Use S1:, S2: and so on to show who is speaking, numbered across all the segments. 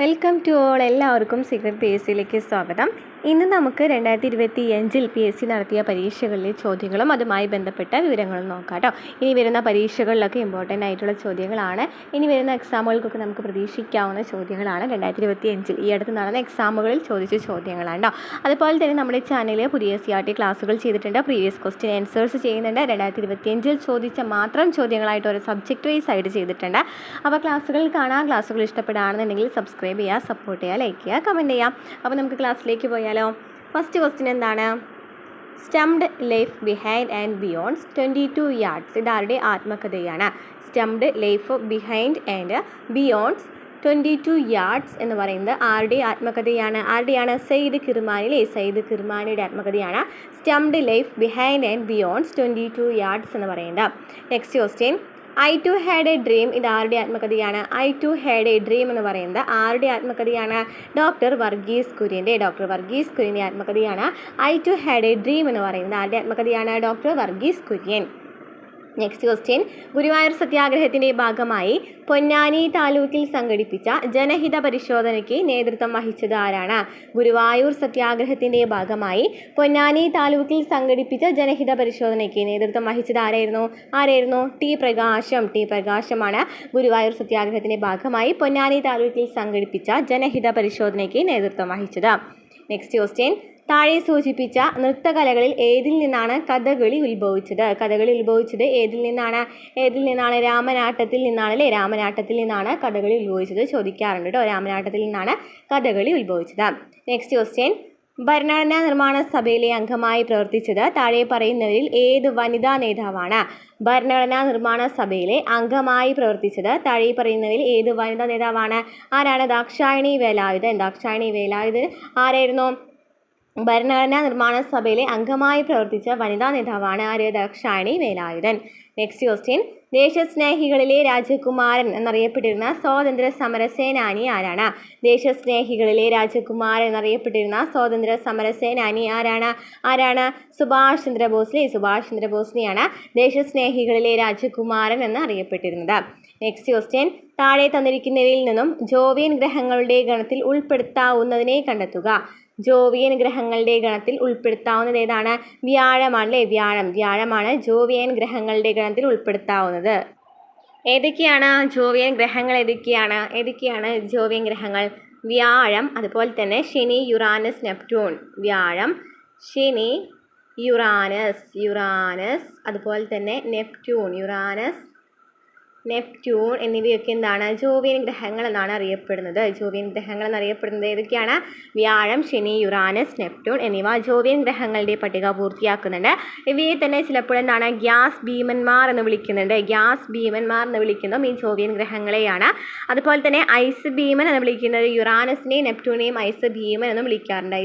S1: Welcome to all. എല്ലാവർക്കും secret P S സിയിലേക്ക് സ്വാഗതം. ഇന്ന് നമുക്ക് 2025 പി എസ് സി നടത്തിയ പരീക്ഷകളിലെ ചോദ്യങ്ങളും അതുമായി ബന്ധപ്പെട്ട വിവരങ്ങളും നോക്കാം കേട്ടോ. ഇനി വരുന്ന പരീക്ഷകളിലൊക്കെ ഇമ്പോർട്ടൻ്റ് ആയിട്ടുള്ള ചോദ്യങ്ങളാണ്. ഇനി വരുന്ന എക്സാമുകൾക്കൊക്കെ നമുക്ക് പ്രതീക്ഷിക്കാവുന്ന ചോദ്യങ്ങളാണ് 2025 ഈ അടുത്ത് നടന്ന എക്സാമുകളിൽ ചോദിച്ച ചോദ്യങ്ങളാണ് കേട്ടോ. അതുപോലെ തന്നെ നമ്മുടെ ചാനലിൽ പുതിയ CRT ക്ലാസ്സുകൾ ചെയ്തിട്ടുണ്ട്. പ്രീവിയസ് ക്വസ്റ്റ്യൻ ആൻസേഴ്സ് ചെയ്യുന്നുണ്ട്. 2025 ചോദിച്ച മാത്രം ചോദ്യങ്ങളായിട്ട് ഒരു സബ്ജക്റ്റ് വൈസ് ആയിട്ട് ചെയ്തിട്ടുണ്ട്. അപ്പോൾ ക്ലാസ്സുകൾ കാണാം. ക്ലാസ്സുകൾ ഇഷ്ടപ്പെടുകയാണെന്നുണ്ടെങ്കിൽ സബ്സ്ക്രൈബ് ചെയ്യുക, സപ്പോർട്ട് ചെയ്യുക, ലൈക്ക് ചെയ്യുക, കമൻറ്റ് ചെയ്യാം. അപ്പോൾ നമുക്ക് ക്ലാസ്സിലേക്ക് പോയാലോ. ഫസ്റ്റ് ക്വസ്റ്റ്യൻ എന്താണ്? Stumped life behind and beyonds 22 yards. ഇതാരുടെ ആത്മകഥയാണ്? Stumped life behind and beyonds 22 yards എന്ന് പറയുന്നത് ആരുടെ ആത്മകഥയാണ്? ആരുടെയാണ്? സയ്യിദ് കിർമാനിലെ സയ്യിദ് കിർമാനിയുടെ ആത്മകഥയാണ് stumped life behind and beyonds 22 yards എന്ന് പറയുന്നത്. Next question, I too had a dream. ഇത് ആരുടെ ആത്മകഥയാണ്? I too had a dream എന്ന് പറയുന്നത് ആരുടെ ആത്മകഥയാണ്? ഡോക്ടർ വർഗീസ് കുര്യൻ്റെ ആത്മകഥയാണ് I too had a dream എന്ന് പറയുന്നത്. ആരുടെ ആത്മകഥയാണ്? Doctor Varghese Kurien. Next question, Guruvayur സത്യാഗ്രഹത്തിൻ്റെ ഭാഗമായി പൊന്നാനി താലൂക്കിൽ സംഘടിപ്പിച്ച ജനഹിത പരിശോധനയ്ക്ക് നേതൃത്വം വഹിച്ചത് ആരാണ്? ഗുരുവായൂർ സത്യാഗ്രഹത്തിൻ്റെ ഭാഗമായി പൊന്നാനി താലൂക്കിൽ സംഘടിപ്പിച്ച ജനഹിത പരിശോധനയ്ക്ക് നേതൃത്വം വഹിച്ചത് ആരായിരുന്നു? ടി പ്രകാശമാണ് ഗുരുവായൂർ സത്യാഗ്രഹത്തിൻ്റെ ഭാഗമായി പൊന്നാനി താലൂക്കിൽ സംഘടിപ്പിച്ച ജനഹിത പരിശോധനയ്ക്ക് നേതൃത്വം വഹിച്ചത്. നെക്സ്റ്റ് ക്വസ്റ്റ്യൻ, താഴെ സൂചിപ്പിച്ച നൃത്തകലകളിൽ ഏതിൽ നിന്നാണ് കഥകളി ഉത്ഭവിച്ചത്? കഥകളി ഉത്ഭവിച്ചത് ഏതിൽ നിന്നാണ്? രാമനാട്ടത്തിൽ നിന്നാണ് കഥകളി ഉത്ഭവിച്ചത്. ചോദിക്കാറുണ്ട് കേട്ടോ. രാമനാട്ടത്തിൽ നിന്നാണ് കഥകളി ഉത്ഭവിച്ചത്. നെക്സ്റ്റ് ക്വസ്റ്റ്യൻ, ഭരണഘടനാ നിർമ്മാണ സഭയിലെ അംഗമായി പ്രവർത്തിച്ചത് താഴെ പറയുന്നവരിൽ ഏത് വനിതാ നേതാവാണ്? ഭരണഘടനാ നിർമ്മാണ സഭയിലെ അംഗമായി പ്രവർത്തിച്ചത് താഴെ പറയുന്നവരിൽ ഏത് വനിതാ നേതാവാണ്? ആരാണ്? ദാക്ഷായണി വേലായുധൻ ആരായിരുന്നു? ഭരണഘടനാ നിർമ്മാണ സഭയിലെ അംഗമായി പ്രവർത്തിച്ച വനിതാ നേതാവാണ് ആര്? ദാക്ഷായണി വേലായുധൻ. നെക്സ്റ്റ് ക്വസ്റ്റ്യൻ, ദേശസ്നേഹികളിലെ രാജകുമാരൻ എന്നറിയപ്പെട്ടിരുന്ന സ്വാതന്ത്ര്യ സമര സേനാനി ആരാണ്? ദേശസ്നേഹികളിലെ രാജകുമാരൻ എന്നറിയപ്പെട്ടിരുന്ന സ്വാതന്ത്ര്യ സമര സേനാനി ആരാണ്? സുഭാഷ് ചന്ദ്രബോസിനെയാണ് ദേശസ്നേഹികളിലെ രാജകുമാരൻ എന്ന് അറിയപ്പെട്ടിരുന്നത്. നെക്സ്റ്റ് ക്വസ്റ്റ്യൻ, താഴെ തന്നിരിക്കുന്നവയിൽ നിന്നും ജോവിയൻ ഗ്രഹങ്ങളുടെ ഗണത്തിൽ ഉൾപ്പെടുത്താവുന്നതിനെ കണ്ടെത്തുക. ജോവിയൻ ഗ്രഹങ്ങളുടെ ഗണത്തിൽ ഉൾപ്പെടുത്താവുന്നത് ഏതാണ്? വ്യാഴമാണ് ജോവിയൻ ഗ്രഹങ്ങളുടെ ഗണത്തിൽ ഉൾപ്പെടുത്താവുന്നത്. ഏതൊക്കെയാണ് ജോവിയൻ ഗ്രഹങ്ങൾ? ഏതൊക്കെയാണ് ജോവിയൻ ഗ്രഹങ്ങൾ? വ്യാഴം, അതുപോലെ തന്നെ ശനി, യുറാനസ്, നെപ്റ്റ്യൂൺ. വ്യാഴം, ശനി, യുറാനസ്, അതുപോലെ തന്നെ നെപ്റ്റ്യൂൺ, നെപ്റ്റ്യൂൺ എന്നിവയൊക്കെ എന്താണ്? ജോവിയൻ ഗ്രഹങ്ങൾ എന്നാണ് അറിയപ്പെടുന്നത്. ഏതൊക്കെയാണ്? വ്യാഴം, ശനി, യുറാനസ്, നെപ്റ്റ്യൂൺ എന്നിവ ജോവിയൻ ഗ്രഹങ്ങളുടെ പട്ടിക പൂർത്തിയാക്കുന്നുണ്ട്. ഇവയെ തന്നെ ചിലപ്പോൾ എന്താണ്? ഗ്യാസ് ഭീമന്മാർ എന്ന് വിളിക്കുന്നതും ഈ ജോവിയൻ ഗ്രഹങ്ങളെയാണ്. അതുപോലെ തന്നെ ഐസ് ഭീമൻ എന്ന് വിളിക്കുന്നത് യുറാനസിനെയും നെപ്റ്റ്യൂണിനെയും ഐസ് ഭീമൻ എന്ന് വിളിക്കാറുണ്ട്.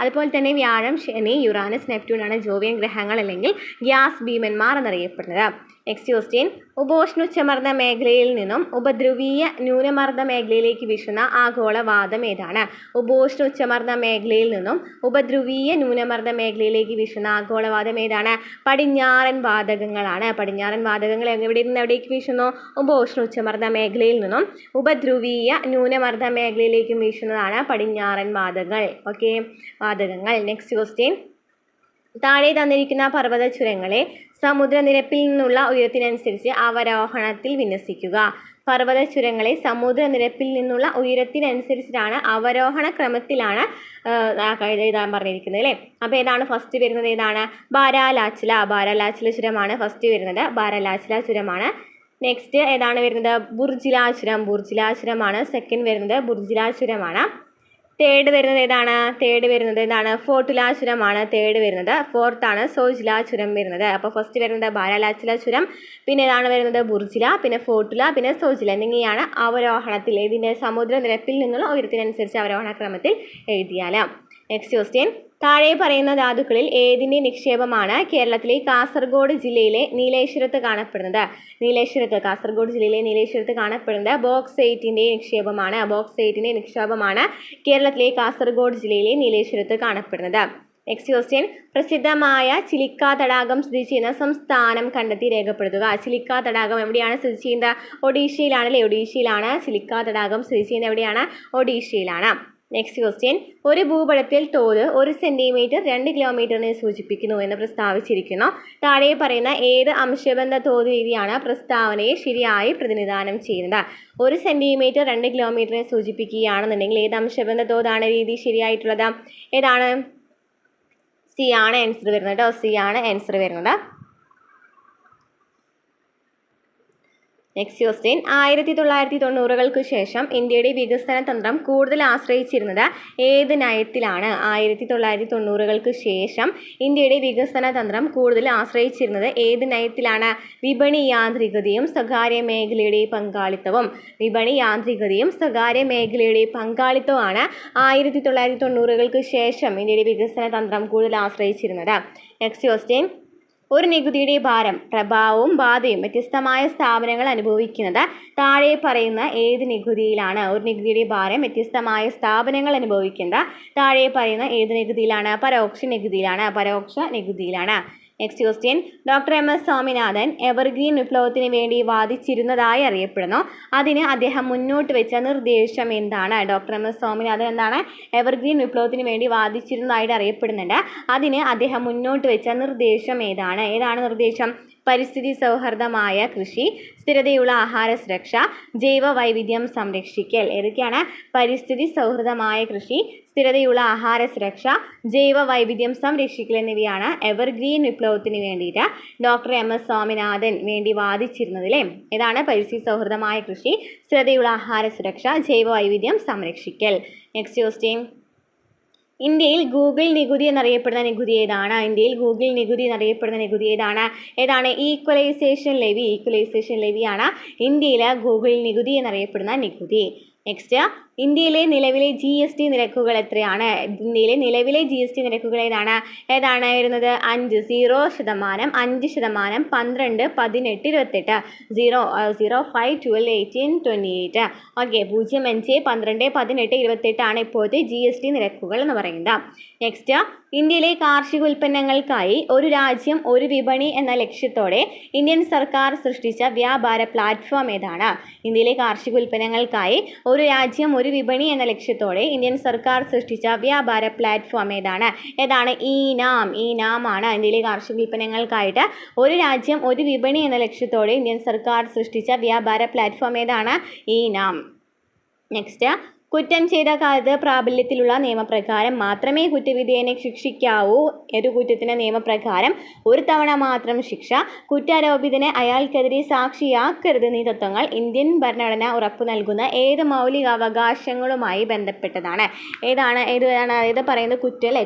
S1: അതുപോലെ തന്നെ വ്യാഴം, ശനി, യുറാനസ്, നെപ്റ്റ്യൂൺ ആണ് ജോവിയൻ ഗ്രഹങ്ങൾ അല്ലെങ്കിൽ ഗ്യാസ് ഭീമന്മാർ എന്നറിയപ്പെടുന്നത്. നെക്സ്റ്റ് ക്വസ്റ്റ്യൻ, ഉപോഷ്ണുച്ചമർദ്ദ മേഖലയിൽ നിന്നും ഉപദ്രവീയ ന്യൂനമർദ്ദ മേഖലയിലേക്ക് വീശുന്ന ആഗോളവാദം ഏതാണ്? ഉപോഷ്ണുച്ചമർദ്ദ മേഖലയിൽ നിന്നും ഉപദ്രവീയ ന്യൂനമർദ്ദ മേഖലയിലേക്ക് വീശുന്ന ആഗോളവാദം ഏതാണ്? പടിഞ്ഞാറൻ വാതകങ്ങളാണ്. പടിഞ്ഞാറൻ വാതകങ്ങൾ എവിടേക്ക് വീശുന്നു? ഉപോഷ്ണുച്ചമർദ്ദ മേഖലയിൽ നിന്നും ഉപദ്രവീയ ന്യൂനമർദ്ദ മേഖലയിലേക്കും വീശുന്നതാണ് പടിഞ്ഞാറൻ വാതകങ്ങൾ. നെക്സ്റ്റ് ക്വസ്റ്റ്യൻ, താഴെ തന്നിരിക്കുന്ന പർവ്വത ചുരങ്ങളെ സമുദ്രനിരപ്പിൽ നിന്നുള്ള ഉയരത്തിനനുസരിച്ച് അവരോഹണത്തിൽ വിന്യസിക്കുക. പർവ്വത ചുരങ്ങളെ സമുദ്രനിരപ്പിൽ നിന്നുള്ള ഉയരത്തിനനുസരിച്ചിട്ടാണ് അവരോഹണ ക്രമത്തിലാണ് എഴുതാൻ പറഞ്ഞിരിക്കുന്നത് അല്ലേ. അപ്പോൾ ഏതാണ് ഫസ്റ്റ് വരുന്നത്? ബാരാലാച്ചില ചുരമാണ് ഫസ്റ്റ് വരുന്നത്. ബാരാലാച്ചില ചുരമാണ്. നെക്സ്റ്റ് ഏതാണ് വരുന്നത്? ബുർജില ചുരമാണ് സെക്കൻഡ് വരുന്നത്. ബുർജില ചുരമാണ്. തേർഡ് വരുന്നത് ഏതാണ്? ഫോർട്ടുല ചുരമാണ് തേർഡ് വരുന്നത്. ഫോർത്താണ് സോജില ചുരം വരുന്നത്. അപ്പോൾ ഫസ്റ്റ് വരുന്നത് ബാരാലാച്ചില ചുരം, പിന്നെ ഏതാണ് വരുന്നത്? ബുർജില, പിന്നെ ഫോർട്ടുല, പിന്നെ സോജില എന്നിങ്ങനെയാണ് അവരോഹണത്തിൽ ഇതിൻ്റെ സമുദ്രനിരപ്പിൽ നിന്നുള്ള ഉയരത്തിനനുസരിച്ച് അവരോഹണ ക്രമത്തിൽ എഴുതിയാൽ. നെക്സ്റ്റ് ക്വസ്റ്റ്യൻ, താഴെ പറയുന്ന ധാതുക്കളിൽ ഏതിൻ്റെ നിക്ഷേപമാണ് കേരളത്തിലെ കാസർഗോഡ് ജില്ലയിലെ നീലേശ്വരത്ത് കാണപ്പെടുന്നത്? കാസർഗോഡ് ജില്ലയിലെ നീലേശ്വരത്ത് കാണപ്പെടുന്നത് ബോക്സൈറ്റിൻ്റെ നിക്ഷേപമാണ് കേരളത്തിലെ കാസർഗോഡ് ജില്ലയിലെ നീലേശ്വരത്ത് കാണപ്പെടുന്നത്. നെക്സ്റ്റ് ക്വസ്റ്റ്യൻ, പ്രസിദ്ധമായ ചിലിക്ക തടാകം സ്ഥിതി ചെയ്യുന്ന സംസ്ഥാനം കണ്ടെത്തി രേഖപ്പെടുത്തുക. ചിലിക്ക തടാകം എവിടെയാണ് സ്ഥിതി ചെയ്യുന്നത്? ഒഡീഷയിലാണല്ലേ. ഒഡീഷയിലാണ് ചിലിക്ക തടാകം സ്ഥിതി ചെയ്യുന്നത്. എവിടെയാണ്? ഒഡീഷയിലാണ്. നെക്സ്റ്റ് ക്വസ്റ്റ്യൻ, ഒരു ഭൂപടത്തിൽ തോത് 1 സെന്റിമീറ്റർ 2 കിലോമീറ്ററിനെ സൂചിപ്പിക്കുന്നു എന്ന് പ്രസ്താവിച്ചിരിക്കുന്നു. താഴെ പറയുന്ന ഏത് അംശബന്ധ തോത് രീതിയാണ് പ്രസ്താവനയെ ശരിയായി പ്രതിനിധാനം ചെയ്യുന്നത്? 1 സെന്റിമീറ്റർ 2 കിലോമീറ്ററിനെ സൂചിപ്പിക്കുകയാണെന്നുണ്ടെങ്കിൽ ഏത് അംശബന്ധ തോതാണ് രീതി ശരിയായിട്ടുള്ളത്? ഏതാണ്? സി ആണ് ആൻസർ വരുന്നത് കേട്ടോ. സി ആണ് ആൻസർ വരുന്നത്. നെക്സ്റ്റ് ക്വസ്റ്റ്യൻ, 1990-കൾക്ക് ശേഷം ഇന്ത്യയുടെ വികസന തന്ത്രം കൂടുതൽ ആശ്രയിച്ചിരുന്നത് ഏത് നയത്തിലാണ്? 1990-കൾക്ക് ശേഷം ഇന്ത്യയുടെ വികസന തന്ത്രം കൂടുതൽ ആശ്രയിച്ചിരുന്നത് ഏത് നയത്തിലാണ്? വിപണി യാന്ത്രികതയും സ്വകാര്യ മേഖലയുടെ പങ്കാളിത്തവും. വിപണി യാന്ത്രികതയും സ്വകാര്യ മേഖലയുടെ പങ്കാളിത്തവുമാണ് 1990-കൾക്ക് ശേഷം ഇന്ത്യയുടെ വികസന തന്ത്രം കൂടുതൽ ആശ്രയിച്ചിരുന്നത്. നെക്സ്റ്റ് ക്വസ്റ്റ്യൻ, ഒരു നികുതിയുടെ ഭാരം, പ്രഭാവവും ബാധയും വ്യത്യസ്തമായ സ്ഥാപനങ്ങൾ അനുഭവിക്കുന്നത് താഴെ പറയുന്ന ഏത് നികുതിയിലാണ്? ഒരു നികുതിയുടെ ഭാരം വ്യത്യസ്തമായ സ്ഥാപനങ്ങൾ അനുഭവിക്കുന്നത് താഴെ പറയുന്ന ഏത് നികുതിയിലാണ്? പരോക്ഷ നികുതിയിലാണ്. പരോക്ഷ നികുതിയിലാണ്. Next question, doctor M S. Swaminathan evergreen വിപ്ലവത്തിന് വേണ്ടി വാദിച്ചിരുന്നതായി അറിയപ്പെടുന്നു. അതിന് അദ്ദേഹം മുന്നോട്ട് വെച്ച നിർദ്ദേശം എന്താണ്? Doctor M S. സ്വാമിനാഥൻ എന്താണ്? എവർഗ്രീൻ വിപ്ലവത്തിന് വേണ്ടി വാദിച്ചിരുന്നതായിട്ട് അറിയപ്പെടുന്നുണ്ട്. അതിന് അദ്ദേഹം മുന്നോട്ട് വെച്ച നിർദ്ദേശം ഏതാണ്? ഏതാണ് നിർദ്ദേശം? പരിസ്ഥിതി സൗഹാർദ്ദമായ കൃഷി, സ്ഥിരതയുള്ള ആഹാര സുരക്ഷ, ജൈവ വൈവിധ്യം സംരക്ഷിക്കൽ. ഏതൊക്കെയാണ്? പരിസ്ഥിതി സൗഹൃദമായ കൃഷി, സ്ഥിരതയുള്ള ആഹാര സുരക്ഷ, ജൈവ വൈവിധ്യം സംരക്ഷിക്കൽ എന്നിവയാണ് എവർഗ്രീൻ വിപ്ലവത്തിന് വേണ്ടിയിട്ട് ഡോക്ടർ എം.എസ്. സ്വാമിനാഥൻ വേണ്ടി വാദിച്ചിരുന്നതിലെ. ഏതാണ്? പരിസ്ഥിതി സൗഹൃദമായ കൃഷി, സ്ഥിരതയുള്ള ആഹാര സുരക്ഷ, ജൈവ വൈവിധ്യം സംരക്ഷിക്കൽ. നെക്സ്റ്റ് ക്വസ്റ്റ്യൻ, ഇന്ത്യയിൽ ഗൂഗിൾ നികുതി എന്നറിയപ്പെടുന്ന നികുതി ഏതാണ്? ഇന്ത്യയിൽ ഗൂഗിൾ നികുതി എന്നറിയപ്പെടുന്ന നികുതി ഏതാണ്? ഏതാണ്? Equalisation levy. ഈക്വലൈസേഷൻ ലെവിയാണ് ഇന്ത്യയിൽ ഗൂഗിൾ നികുതി എന്നറിയപ്പെടുന്ന നികുതി. നെക്സ്റ്റ്, ഇന്ത്യയിലെ നിലവിലെ GST നിരക്കുകൾ എത്രയാണ്? ഇന്ത്യയിലെ നിലവിലെ GST നിരക്കുകൾ ഏതാണ്? ഏതാണ് വരുന്നത്? 5, 0%, 5%, 12, 18, 28. 0, 0, 5, 12, 18, 28. ഓക്കെ, 0, 5, 12, 18, 28 ആണ് ഇപ്പോഴത്തെ GST നിരക്കുകൾ എന്ന് പറയുന്നത്. നെക്സ്റ്റ്, ഇന്ത്യയിലെ കാർഷിക ഉൽപ്പന്നങ്ങൾക്കായി ഒരു രാജ്യം ഒരു വിപണി എന്ന ലക്ഷ്യത്തോടെ ഇന്ത്യൻ സർക്കാർ സൃഷ്ടിച്ച വ്യാപാര പ്ലാറ്റ്ഫോം ഏതാണ്? ഇന്ത്യയിലെ കാർഷിക ഉൽപ്പന്നങ്ങൾക്കായി ഒരു രാജ്യം ഒരു വിപണി എന്ന ലക്ഷ്യത്തോടെ ഇന്ത്യൻ സർക്കാർ സൃഷ്ടിച്ച വ്യാപാര പ്ലാറ്റ്ഫോം ഏതാണ്? ഏതാണ്? ഈനാം. ഈനാം ആണ് ഇന്ത്യയിലെ കാർഷിക ഉൽപ്പന്നങ്ങൾക്കായിട്ട് ഒരു രാജ്യം ഒരു വിപണി എന്ന ലക്ഷ്യത്തോടെ ഇന്ത്യൻ സർക്കാർ സൃഷ്ടിച്ച വ്യാപാര പ്ലാറ്റ്ഫോം ഏതാണ്? ഈനാം. നെക്സ്റ്റ്, കുറ്റം ചെയ്ത കാലത്ത് പ്രാബല്യത്തിലുള്ള നിയമപ്രകാരം മാത്രമേ കുറ്റവിധേയനെ ശിക്ഷിക്കാവൂ. ഒരു കുറ്റത്തിന് നിയമപ്രകാരം ഒരു തവണ മാത്രം ശിക്ഷ. കുറ്റാരോപിതനെ അയാൾക്കെതിരെ സാക്ഷിയാക്കരുത് എന്നീ തത്വങ്ങൾ ഇന്ത്യൻ ഭരണഘടന ഉറപ്പു നൽകുന്ന ഏത് മൗലിക അവകാശങ്ങളുമായി ബന്ധപ്പെട്ടതാണ്? ഏതാണ്? ഇത് പറയുന്നത് കുറ്റം അല്ലേ?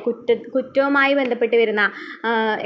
S1: കുറ്റവുമായി ബന്ധപ്പെട്ട് വരുന്ന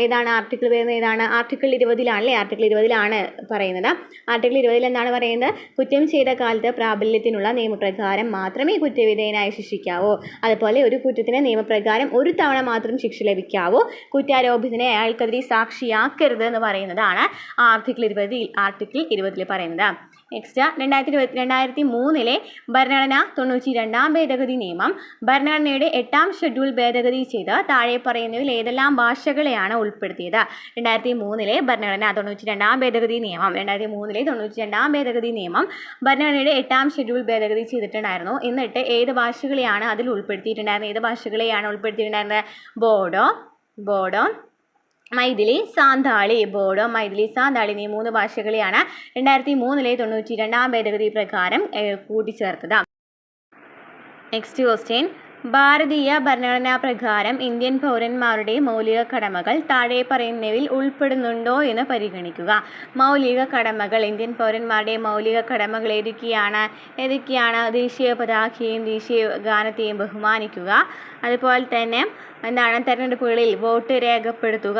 S1: ഏതാണ് ആർട്ടിക്കിൾ വരുന്നത്? ഏതാണ്? ആർട്ടിക്കിൾ 20-ലാണല്ലേ? ആർട്ടിക്കിൾ 20-ലാണ് പറയുന്നത്. ആർട്ടിക്കിൾ 20-ൽ എന്താണ് പറയുന്നത്? കുറ്റം ചെയ്ത കാലത്ത് പ്രാബല്യത്തിനുള്ള നിയമപ്രകാരം മാത്രമേ കുറ്റവിധേയനായി ശിക്ഷിക്കാവൂ. അതുപോലെ ഒരു കുറ്റത്തിന് നിയമപ്രകാരം ഒരു തവണ മാത്രം ശിക്ഷ ലഭിക്കാവൂ. കുറ്റാരോപിതനെ അയാൾക്കെതിരെ സാക്ഷിയാക്കരുത് എന്ന് പറയുന്നതാണ് ആർട്ടിക്കിൾ 20-ൽ പറയുന്നത്. നെക്സ്റ്റ്, 2003-ലെ ഭരണഘടന 92-ാം ഭേദഗതി നിയമം ഭരണഘടനയുടെ 8-ാം ഷെഡ്യൂൾ ഭേദഗതി ചെയ്ത് താഴെ പറയുന്നതിൽ ഏതെല്ലാം ഭാഷകളെയാണ് ഉൾപ്പെടുത്തിയത്? 2003-ലെ ഭരണഘടന 92-ാം ഭേദഗതി നിയമം 92-ാം ഭേദഗതി നിയമം ഭരണഘടനയുടെ 8-ാം ഷെഡ്യൂൾ ഭേദഗതി ചെയ്തിട്ടുണ്ടായിരുന്നു. എന്നിട്ട് ഏത് ഭാഷകളെയാണ് അതിൽ ഉൾപ്പെടുത്തിയിട്ടുണ്ടായിരുന്നത്? ഏത് ഭാഷകളെയാണ് ഉൾപ്പെടുത്തിയിട്ടുണ്ടായിരുന്നത്? ബോഡോ, മൈഥിലി, സാന്താളി. ബോഡോ, മൈഥിലി, സാന്താളി എന്നീ 3 ഭാഷകളെയാണ് 2003-ലെ 92-ാം ഭേദഗതി പ്രകാരം കൂട്ടിച്ചേർത്തത്. നെക്സ്റ്റ് ക്വസ്റ്റ്യൻ, ഭാരതീയ ഭരണഘടനാ പ്രകാരം ഇന്ത്യൻ പൗരന്മാരുടെ മൗലിക കടമകൾ താഴെ പറയുന്നവയിൽ ഉൾപ്പെടുന്നുണ്ടോ എന്ന് പരിഗണിക്കുക. മൗലിക കടമകൾ, ഇന്ത്യൻ പൗരന്മാരുടെ മൗലിക കടമകൾ ഏതൊക്കെയാണ്? ദേശീയ പതാകയെയും ദേശീയ ഗാനത്തെയും ബഹുമാനിക്കുക. അതുപോലെ തന്നെ എന്താണ്? തെരഞ്ഞെടുപ്പുകളിൽ വോട്ട് രേഖപ്പെടുത്തുക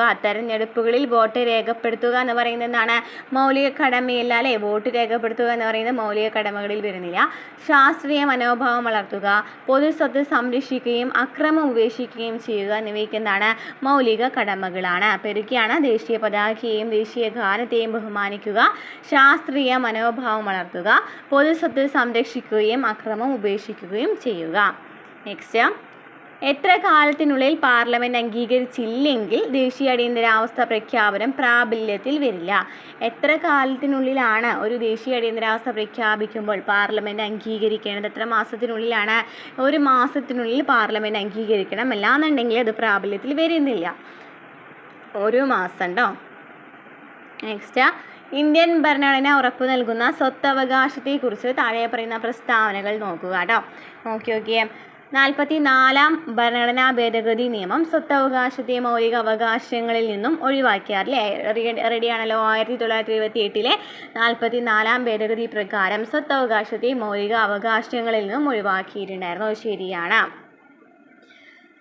S1: എന്ന് പറയുന്നത് എന്താണ്? മൗലിക കടമയല്ല അല്ലേ? വോട്ട് രേഖപ്പെടുത്തുക എന്ന് പറയുന്നത് മൗലിക കടമകളിൽ വരുന്നില്ല. ശാസ്ത്രീയ മനോഭാവം വളർത്തുക, പൊതുസ്വത്ത് സംരക്ഷിക്കുകയും അക്രമം ഉപേക്ഷിക്കുകയും ചെയ്യുക എന്നിവയ്ക്ക് എന്താണ്? മൗലിക കടമകളാണ്. അപ്പോൾ ഇതൊക്കെയാണ് ദേശീയ പതാകയെയും ദേശീയ ഗാനത്തെയും ബഹുമാനിക്കുക, ശാസ്ത്രീയ മനോഭാവം വളർത്തുക, പൊതുസ്വത്ത് സംരക്ഷിക്കുകയും അക്രമം ഉപേക്ഷിക്കുകയും ചെയ്യുക. നെക്സ്റ്റ്, എത്ര കാലത്തിനുള്ളിൽ പാർലമെൻറ്റ് അംഗീകരിച്ചില്ലെങ്കിൽ ദേശീയ അടിയന്തരാവസ്ഥ പ്രഖ്യാപനം പ്രാബല്യത്തിൽ വരില്ല? എത്ര കാലത്തിനുള്ളിലാണ് ഒരു ദേശീയ അടിയന്തരാവസ്ഥ പ്രഖ്യാപിക്കുമ്പോൾ പാർലമെൻറ്റ് അംഗീകരിക്കേണ്ടത്? എത്ര മാസത്തിനുള്ളിലാണ്? 1 മാസത്തിനുള്ളിൽ പാർലമെൻറ്റ് അംഗീകരിക്കണം, അല്ലാന്നുണ്ടെങ്കിൽ അത് പ്രാബല്യത്തിൽ വരുന്നില്ല. 1 മാസം ട്ടോ. നെക്സ്റ്റ്, ഇന്ത്യൻ ഭരണഘടന ഉറപ്പു നൽകുന്ന സ്വത്തവകാശത്തെക്കുറിച്ച് താഴെ പറയുന്ന പ്രസ്താവനകൾ നോക്കുക കേട്ടോ. നോക്കിയേ. 44-ാം ഭരണഘടനാ ഭേദഗതി നിയമം സ്വത്തവകാശത്തെ മൗലിക അവകാശങ്ങളിൽ നിന്നും ഒഴിവാക്കിയാറില്ലേ? റെഡിയാണല്ലോ. 1978-ലെ 44-ാം ഭേദഗതി പ്രകാരം സ്വത്തവകാശത്തെ മൗലിക അവകാശങ്ങളിൽ നിന്നും ഒഴിവാക്കിയിട്ടുണ്ടായിരുന്നു. ശരിയാണ്.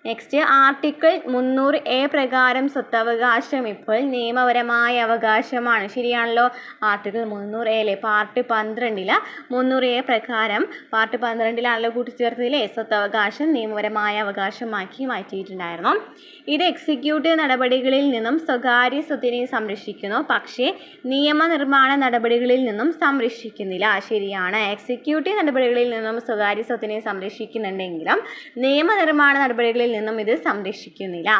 S1: നെക്സ്റ്റ്, ആർട്ടിക്കിൾ 300A പ്രകാരം സ്വത്തവകാശം ഇപ്പോൾ നിയമപരമായ അവകാശമാണ്. ശരിയാണല്ലോ. ആർട്ടിക്കിൾ 300A പാർട്ട് 12 300A പ്രകാരം പാർട്ട് 12 കൂട്ടിച്ചേർത്തില്ലേ? സ്വത്തവകാശം നിയമപരമായ അവകാശമാക്കി മാറ്റിയിട്ടുണ്ടായിരുന്നു. ഇത് എക്സിക്യൂട്ടീവ് നടപടികളിൽ നിന്നും സ്വകാര്യ സ്വത്തിനെ സംരക്ഷിക്കുന്നു, പക്ഷേ നിയമനിർമ്മാണ നടപടികളിൽ നിന്നും സംരക്ഷിക്കുന്നില്ല. ശരിയാണ്. എക്സിക്യൂട്ടീവ് നടപടികളിൽ നിന്നും സ്വകാര്യ സ്വത്തിനെ സംരക്ഷിക്കുന്നുണ്ടെങ്കിലും നിയമനിർമ്മാണ നടപടികളിൽ നിന്നും ഇത് സംരക്ഷിക്കുന്നില്ല.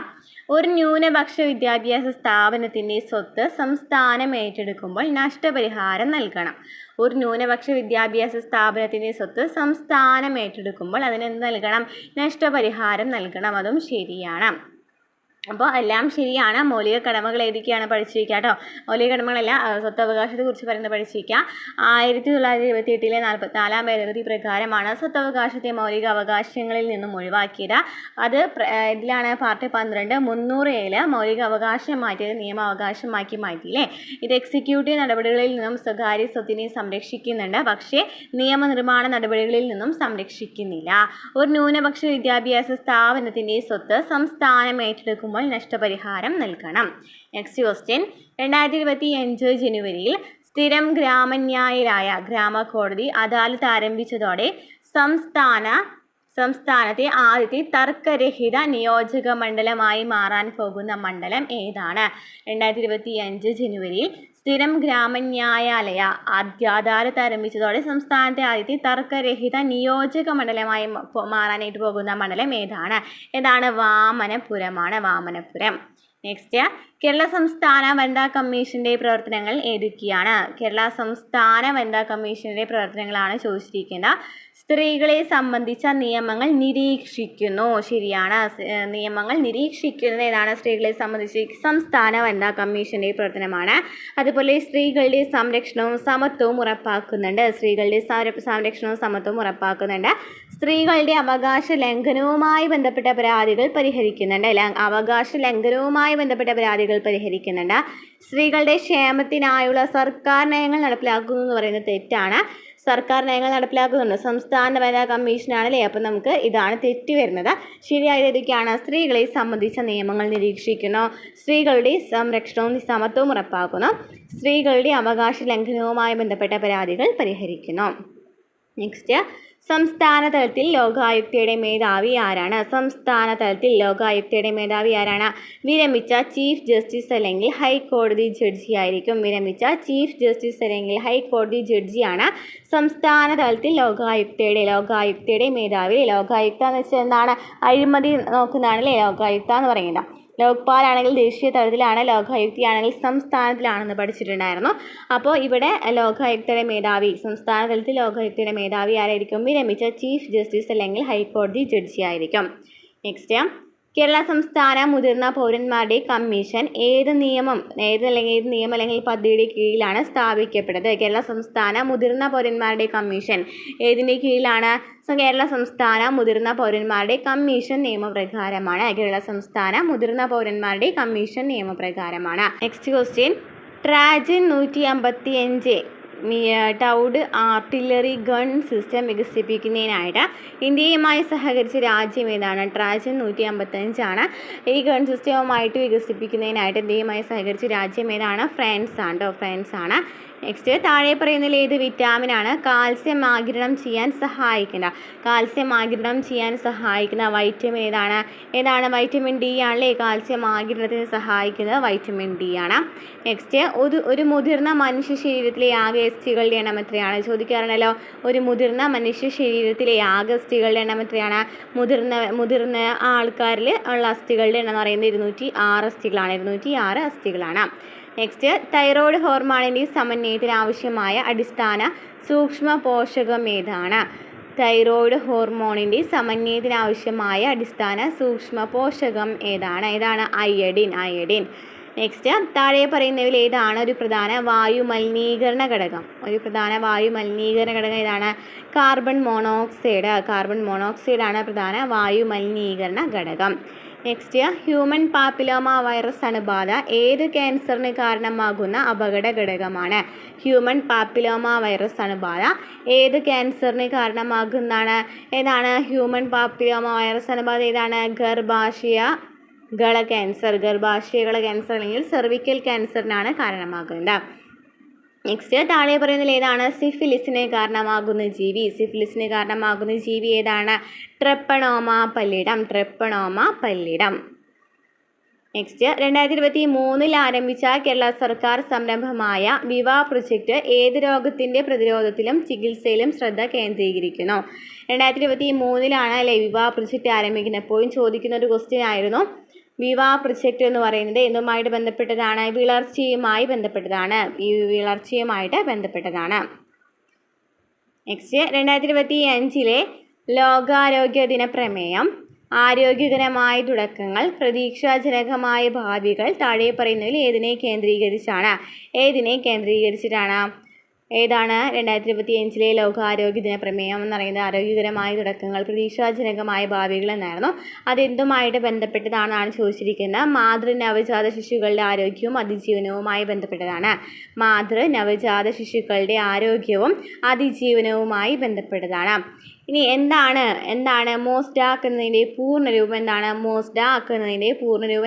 S1: ഒരു ന്യൂനപക്ഷ വിദ്യാഭ്യാസ സ്ഥാപനത്തിൻ്റെ സ്വത്ത് സംസ്ഥാനം ഏറ്റെടുക്കുമ്പോൾ നഷ്ടപരിഹാരം നൽകണം. ഒരു ന്യൂനപക്ഷ വിദ്യാഭ്യാസ സ്ഥാപനത്തിൻ്റെ സ്വത്ത് സംസ്ഥാനം ഏറ്റെടുക്കുമ്പോൾ അതിന് എന്ത് നൽകണം? നഷ്ടപരിഹാരം നൽകണം. അതും ശരിയാണ്. അപ്പോൾ എല്ലാം ശരിയാണ്. മൗലിക കടമകൾ ഏതൊക്കെയാണ് പഠിച്ചിരിക്കുക കേട്ടോ. മൗലിക കടമകളല്ല, സ്വത്തവകാശത്തെക്കുറിച്ച് പറയുന്നത് പഠിച്ചിരിക്കുക. 1978-ലെ 44-ാം ഭേദഗതി പ്രകാരമാണ് സ്വത്തവകാശത്തെ മൗലിക അവകാശങ്ങളിൽ നിന്നും ഒഴിവാക്കിയത്. അത് ഇതിലാണ് പാർട്ട് 12 300A മൗലിക അവകാശം മാറ്റിയത് നിയമാവകാശമാക്കി മാറ്റിയില്ലേ? ഇത് എക്സിക്യൂട്ടീവ് നടപടികളിൽ നിന്നും സ്വകാര്യ സ്വത്തിനെ സംരക്ഷിക്കുന്നുണ്ട്, പക്ഷേ നിയമനിർമ്മാണ നടപടികളിൽ നിന്നും സംരക്ഷിക്കുന്നില്ല. ഒരു ന്യൂനപക്ഷ വിദ്യാഭ്യാസ സ്ഥാപനത്തിൻ്റെ സ്വത്ത് സംസ്ഥാനം ഏറ്റെടുക്കും നഷ്ടപരിഹാരം നൽകണം. നെക്സ്റ്റ് ക്വസ്റ്റ്യൻ, 2025 ജനുവരിയിൽ സ്ഥിരം ഗ്രാമന്യായരായ ഗ്രാമകോടതി അദാലത്ത് ആരംഭിച്ചതോടെ സംസ്ഥാനത്തെ ആദ്യത്തെ തർക്കരഹിത നിയോജക മണ്ഡലമായി മാറാൻ പോകുന്ന മണ്ഡലം ഏതാണ്? 2025 ജനുവരിയിൽ സ്ഥിരം ഗ്രാമന്യായാലയ അദാലത്ത് ആരംഭിച്ചതോടെ സംസ്ഥാനത്തെ ആദ്യത്തെ തർക്കരഹിത നിയോജക മണ്ഡലമായി മാറാനായിട്ട് പോകുന്ന മണ്ഡലം ഏതാണ്? വാമനപുരമാണ്. വാമനപുരം. നെക്സ്റ്റ്, കേരള സംസ്ഥാന വനിതാ കമ്മീഷൻ്റെ പ്രവർത്തനങ്ങൾ ഏതൊക്കെയാണ്? കേരള സംസ്ഥാന വനിതാ കമ്മീഷൻ്റെ പ്രവർത്തനങ്ങളാണ് ചോദിച്ചിരിക്കുന്നത്. സ്ത്രീകളെ സംബന്ധിച്ച നിയമങ്ങൾ നിരീക്ഷിക്കുന്നു. ശരിയാണ്. നിയമങ്ങൾ നിരീക്ഷിക്കുന്നത് ഏതാണ്? സ്ത്രീകളെ സംബന്ധിച്ച് സംസ്ഥാന വനിതാ കമ്മീഷൻ്റെ പ്രവർത്തനമാണ്. അതുപോലെ സ്ത്രീകളുടെ സംരക്ഷണവും സമത്വവും ഉറപ്പാക്കുന്നുണ്ട്. സ്ത്രീകളുടെ അവകാശ ലംഘനവുമായി ബന്ധപ്പെട്ട പരാതികൾ പരിഹരിക്കുന്നുണ്ട്. സ്ത്രീകളുടെ ക്ഷേമത്തിനായുള്ള സർക്കാർ നയങ്ങൾ നടപ്പിലാക്കുന്നു എന്ന് പറയുന്നത് തെറ്റാണ്. സർക്കാർ നയങ്ങൾ നടപ്പിലാക്കുന്നുണ്ട്. സംസ്ഥാന വനിതാ കമ്മീഷനാണല്ലേ. അപ്പം നമുക്ക് ഇതാണ് തെറ്റ് വരുന്നത്. ശരിയായത് ഏതൊക്കെയാണ്? സ്ത്രീകളെ സംബന്ധിച്ച നിയമങ്ങൾ നിരീക്ഷിക്കുന്നു, സ്ത്രീകളുടെ സംരക്ഷണവും സമത്വവും ഉറപ്പാക്കുന്നു, സ്ത്രീകളുടെ അവകാശ ലംഘനവുമായി ബന്ധപ്പെട്ട പരാതികൾ പരിഹരിക്കുന്നു. നെക്സ്റ്റ്, സംസ്ഥാന തലത്തിൽ ലോകായുക്തയുടെ മേധാവി ആരാണ്? വിരമിച്ച ചീഫ് ജസ്റ്റിസ് അല്ലെങ്കിൽ ഹൈക്കോടതി ജഡ്ജിയായിരിക്കും. ജഡ്ജിയാണ് സംസ്ഥാന തലത്തിൽ ലോകായുക്തയുടെ മേധാവി. ലോകായുക്ത എന്ന് വെച്ചാൽ എന്താണ്? അഴിമതി നോക്കുന്നതാണല്ലേ ലോകായുക്ത എന്ന് പറയുന്നത്. ലോക്പാൽ ആണെങ്കിൽ ദേശീയ തലത്തിലാണ്, ലോകായുക്തയാണെങ്കിൽ സംസ്ഥാനത്തിലാണെന്ന് പഠിച്ചിട്ടുണ്ടായിരുന്നു. അപ്പോൾ ഇവിടെ സംസ്ഥാന തലത്തിൽ ലോകായുക്തയുടെ മേധാവി ആരായിരിക്കും? വിരമിച്ച ചീഫ് ജസ്റ്റിസ് അല്ലെങ്കിൽ ഹൈക്കോടതി ജഡ്ജി ആയിരിക്കും. നെക്സ്റ്റ്, കേരള സംസ്ഥാന മുതിർന്ന പൗരന്മാരുടെ കമ്മീഷൻ ഏത് നിയമം അല്ലെങ്കിൽ പദ്ധതിയുടെ കീഴിലാണ് സ്ഥാപിക്കപ്പെട്ടത്? കേരള സംസ്ഥാന മുതിർന്ന പൗരന്മാരുടെ കമ്മീഷൻ ഏതിൻ്റെ കീഴിലാണ്? കേരള സംസ്ഥാന മുതിർന്ന പൗരന്മാരുടെ കമ്മീഷൻ നിയമപ്രകാരമാണ്. Next question, Trajan 155 towed artillery gun system വികസിപ്പിക്കുന്നതിനായിട്ട് ഇന്ത്യയുമായി സഹകരിച്ച രാജ്യം ഏതാണ്? ട്രാജൻ 155 ഈ ഗൺ സിസ്റ്റവുമായിട്ട് വികസിപ്പിക്കുന്നതിനായിട്ട് ഇന്ത്യയുമായി സഹകരിച്ച രാജ്യം ഏതാണ്? ഫ്രാൻസ് ആണ്. നെക്സ്റ്റ് താഴെ പറയുന്നതിൽ ഏത് വിറ്റാമിനാണ് കാൽസ്യം ആഗിരണം ചെയ്യാൻ സഹായിക്കുന്ന വൈറ്റമിൻ ഏതാണ് വൈറ്റമിൻ ഡി ആണല്ലേ. കാൽസ്യം ആഗിരണത്തിന് സഹായിക്കുന്നത് വൈറ്റമിൻ ഡി ആണ്. നെക്സ്റ്റ് ഒരു മുതിർന്ന മനുഷ്യ ശരീരത്തിലെ ആകെ അസ്ഥികളുടെ എണ്ണം എത്രയാണ് ചോദിക്കാറുണ്ടല്ലോ. ഒരു മുതിർന്ന മനുഷ്യ ശരീരത്തിലെ ആകെ അസ്ഥികളുടെ എണ്ണം എത്രയാണ്? മുതിർന്ന ആൾക്കാരിൽ ഉള്ള അസ്ഥികളുടെ എണ്ണം എന്ന് പറയുന്നത് 206 അസ്ഥികളാണ്. നെക്സ്റ്റ് തൈറോയ്ഡ് ഹോർമോണിൻ്റെ സമന്വയത്തിന് ആവശ്യമായ അടിസ്ഥാന സൂക്ഷ്മ പോഷകം ഏതാണ്? തൈറോയ്ഡ് ഹോർമോണിൻ്റെ സമന്വയത്തിന് ആവശ്യമായ അടിസ്ഥാന സൂക്ഷ്മ പോഷകം ഏതാണ്? അയഡിൻ. നെക്സ്റ്റ് താഴെ പറയുന്നവയിൽ ഏതാണ് ഒരു പ്രധാന വായു മലിനീകരണ ഘടകം? ഏതാണ്? കാർബൺ മോണോക്സൈഡ് ആണ് പ്രധാന വായു മലിനീകരണ ഘടകം. നെക്സ്റ്റ് ഹ്യൂമൻ പാപ്പിലോമ വൈറസ് അണുബാധ ഏത് ക്യാൻസറിന് കാരണമാകുന്ന അപകട ഘടകമാണ്? ഹ്യൂമൻ പാപ്പിലോമ വൈറസ് അണുബാധ ഏത് ക്യാൻസറിന് കാരണമാകുന്നതാണ്? ഹ്യൂമൻ പാപ്പിലോമ വൈറസ് അണുബാധ ഗർഭാശയകള ക്യാൻസർ അല്ലെങ്കിൽ സെർവിക്കൽ ക്യാൻസറിനാണ് കാരണമാകുന്നത്. നെക്സ്റ്റ് താഴെ പറയുന്നതിൽ ഏതാണ് സിഫിലിസിന് കാരണമാകുന്ന ജീവി? ഏതാണ്? ട്രെപ്പണോമ പല്ലിടം. നെക്സ്റ്റ് 2023 ആരംഭിച്ച കേരള സർക്കാർ സംരംഭമായ വിവ പ്രൊജക്റ്റ് ഏത് രോഗത്തിൻ്റെ പ്രതിരോധത്തിലും ചികിത്സയിലും ശ്രദ്ധ കേന്ദ്രീകരിക്കുന്നു? 2023 വിവ പ്രൊജക്റ്റ് ആരംഭിക്കുന്നത്. എപ്പോഴും ചോദിക്കുന്ന ഒരു ക്വസ്റ്റ്യൻ ആയിരുന്നു. വിവ പ്രൊജക്റ്റ് എന്ന് പറയുന്നത് എന്തുമായിട്ട് ബന്ധപ്പെട്ടതാണ്? വിളർച്ചയുമായിട്ട് ബന്ധപ്പെട്ടതാണ്. നെക്സ്റ്റ് 2025 ലോകാരോഗ്യ ദിന പ്രമേയം ആരോഗ്യകരമായ തുടക്കങ്ങൾ, പ്രതീക്ഷാജനകമായ ഭാവികൾ താഴെ പറയുന്നതിൽ ഏതിനെ കേന്ദ്രീകരിച്ചിട്ടാണ്? ഏതാണ് 2025 ലോകാരോഗ്യ ദിന പ്രമേയം എന്ന് പറയുന്നത്? ആരോഗ്യകരമായ തുടക്കങ്ങൾ, പ്രതീക്ഷാജനകമായ ഭാവികൾ എന്നായിരുന്നു. അതെന്തുമായിട്ട് ബന്ധപ്പെട്ടതാണെന്നാണ് ചോദിച്ചിരിക്കുന്നത്. മാതൃ നവജാത ശിശുക്കളുടെ ആരോഗ്യവും അതിജീവനവുമായി ബന്ധപ്പെട്ടതാണ്. ഇനി എന്താണ് മോസ്ഡാക് എന്നതിൻ്റെ പൂർണ്ണരൂപം